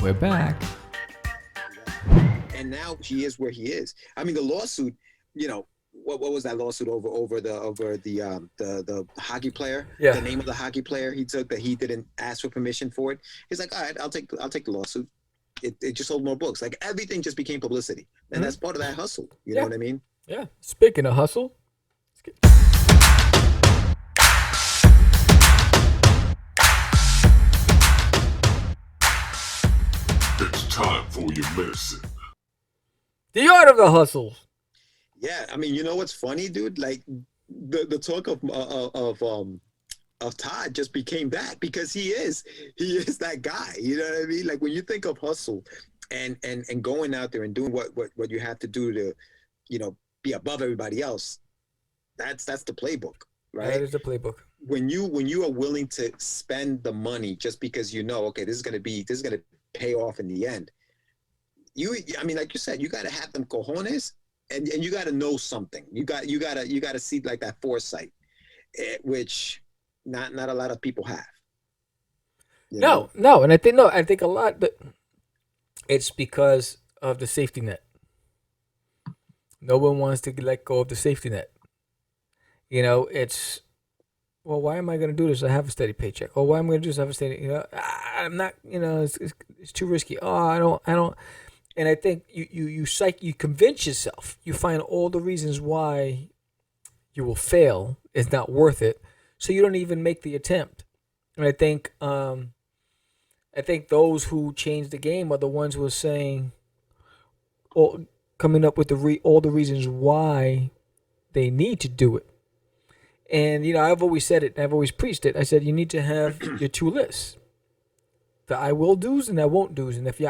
we're back. And now he is where he is. I mean, the lawsuit, you know, what was that lawsuit over the hockey player? Yeah. The name of the hockey player he took that he didn't ask for permission for it. He's like, all right, I'll take the lawsuit. It just sold more books. Like everything just became publicity, and that's part of that hustle. You know Yeah. what I mean? Yeah. Speaking of hustle, It's time for your medicine. the art of the hustle. Yeah, I mean, you know what's funny, dude? Like the talk of Todd just became that because he is that guy. You know what I mean? Like when you think of hustle and going out there and doing what you have to do to, you know, be above everybody else, that's the playbook, That right? is the playbook. When you are willing to spend the money just because you know, okay, this is gonna pay off in the end. I mean, like you said, you gotta have them cojones and you gotta know something. You gotta see like that foresight, which not a lot of people have. You No, know? no, and I think no, I think a lot. But it's because of the safety net. No one wants to let go of the safety net. It's well, why am I going to do this? I have a steady paycheck. Oh, why am I going to do this? I have a steady. I'm not. It's too risky. Oh, I don't. And I think you convince yourself. You find all the reasons why you will fail. It's not worth it. So you don't even make the attempt. And I think those who change the game are the ones who are saying, or coming up with all the reasons why they need to do it. And I've always said it. I've always preached it. I said you need to have your two lists: the I will do's and I won't do's. And if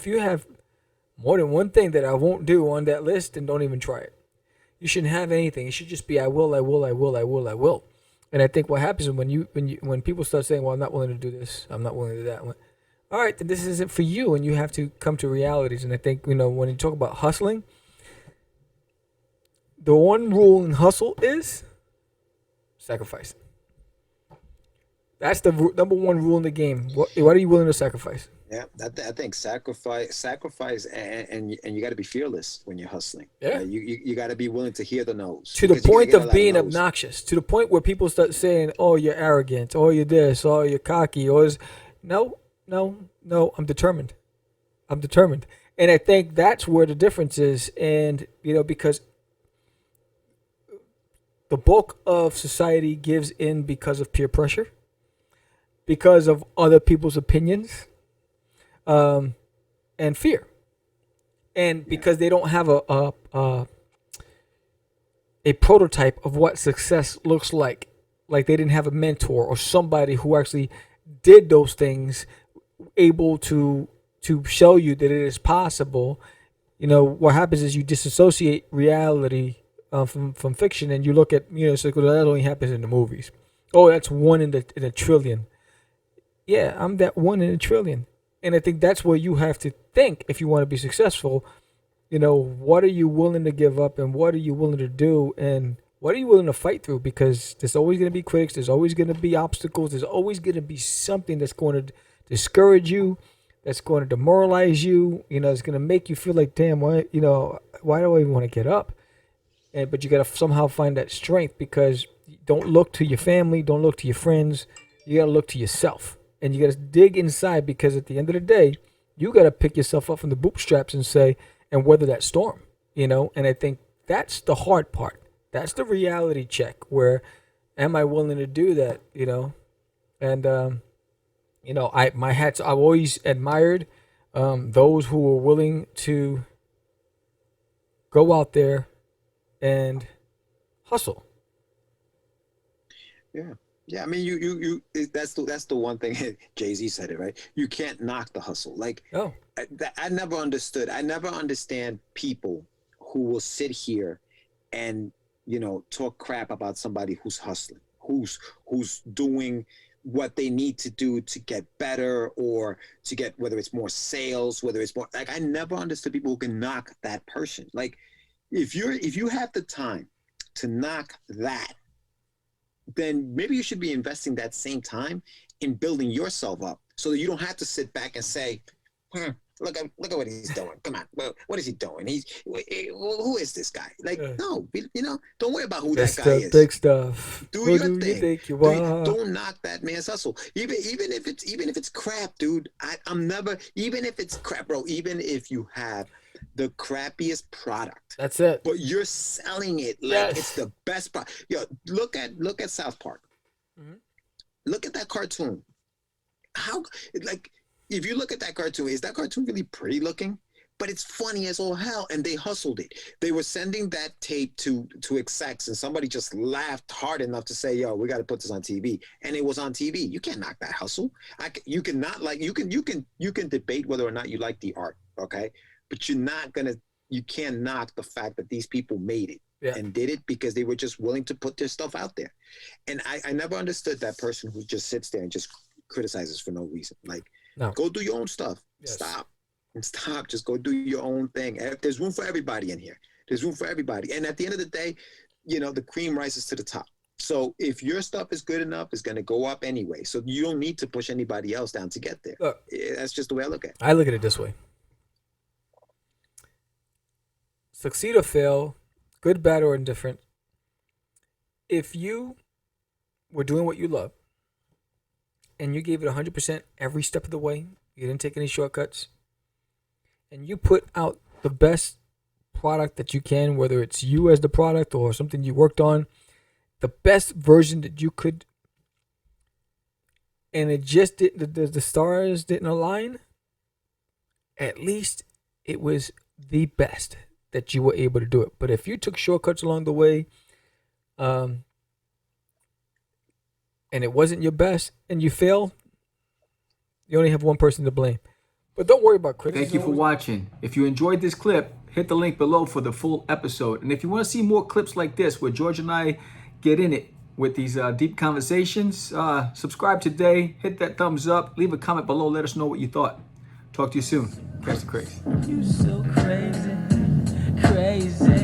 you have more than one thing that I won't do on that list, then don't even try it. You shouldn't have anything. It should just be I will, I will, I will, I will, I will. And I think what happens is when people start saying, "Well, I'm not willing to do this. I'm not willing to do that." All right, then this isn't for you, and you have to come to realities. And I think when you talk about hustling, the one rule in hustle is sacrifice. That's the number one rule in the game. What are you willing to sacrifice? Yeah, I think sacrifice, and you got to be fearless when you're hustling. Yeah. Right? You got to be willing to hear the no's To the because you're gonna point get a of lot of being no's. obnoxious, to the point where people start saying, "Oh, you're arrogant. Oh, you're this. Oh, you're cocky." No, no, no. I'm determined. I'm determined, and I think that's where the difference is. And because the bulk of society gives in because of peer pressure, because of other people's opinions, and fear, and because they don't have a prototype of what success looks like. Like they didn't have a mentor or somebody who actually did those things, able to show you that it is possible. What happens is you disassociate reality from fiction, and you look at it's like, well, that only happens in the movies. Oh, that's one in a trillion. Yeah, I'm that one in a trillion, and I think that's where you have to think if you want to be successful. What are you willing to give up, and what are you willing to do, and what are you willing to fight through? Because there's always going to be critics, there's always going to be obstacles, there's always going to be something that's going to discourage you, that's going to demoralize you. It's going to make you feel like, damn, why do I even want to get up? But you got to somehow find that strength, because don't look to your family, don't look to your friends. You got to look to yourself, and you got to dig inside, because at the end of the day, you got to pick yourself up from the bootstraps and say, and weather that storm. And I think that's the hard part. That's the reality check. Where am I willing to do that? And I've always admired those who were willing to go out there and hustle. Yeah. Yeah, I mean, that's the one thing. Jay-Z said it right. You can't knock the hustle. Like, Oh, I never understood. I never understand people who will sit here and talk crap about somebody who's hustling, who's doing what they need to do to get better, or to get, whether it's more sales, whether it's more, like, I never understood people who can knock that person. Like, if you have the time to knock that, then maybe you should be investing that same time in building yourself up, so that you don't have to sit back and say, Look at what he's doing. Come on, what is he doing? Who is this guy? Like, no, don't worry about who It's that guy the is. big stuff. Do Who your do you thing. think you are? Don't knock that man's hustle. Even if it's crap, dude. I'm never. Even if it's crap, bro. Even if you have the crappiest product, That's it. but you're selling it like it's the best product. Yo, look at South Park. Look at that cartoon. How, like, if you look at that cartoon, is that cartoon really pretty looking? But it's funny as all hell, and they hustled it. They were sending that tape to execs, and somebody just laughed hard enough to say, "Yo, we got to put this on TV," and it was on TV. You can't knock that hustle. You can debate whether or not you like the art, okay? But you can't knock the fact that these people made it and did it because they were just willing to put their stuff out there. And I never understood that person who just sits there and just criticizes for no reason. Like, go do your own stuff. Stop. Just go do your own thing. There's room for everybody in here. There's room for everybody. And at the end of the day, the cream rises to the top. So if your stuff is good enough, it's going to go up anyway. So you don't need to push anybody else down to get there. Look, that's just the way I look at it. I look at it this way. Succeed or fail, good, bad, or indifferent. If you were doing what you love and you gave it 100% every step of the way, you didn't take any shortcuts, and you put out the best product that you can, whether it's you as the product or something you worked on, the best version that you could, and it just didn't, the stars didn't align, at least it was the best that you were able to do it. But if you took shortcuts along the way, and it wasn't your best, and you fail, you only have one person to blame. But don't worry about criticism. Thank you for watching. If you enjoyed this clip, hit the link below for the full episode. And if you want to see more clips like this, where George and I get in it with these deep conversations, subscribe today, hit that thumbs up, leave a comment below, let us know what you thought. Talk to you soon. Catch the Craze. You so crazy, crazy.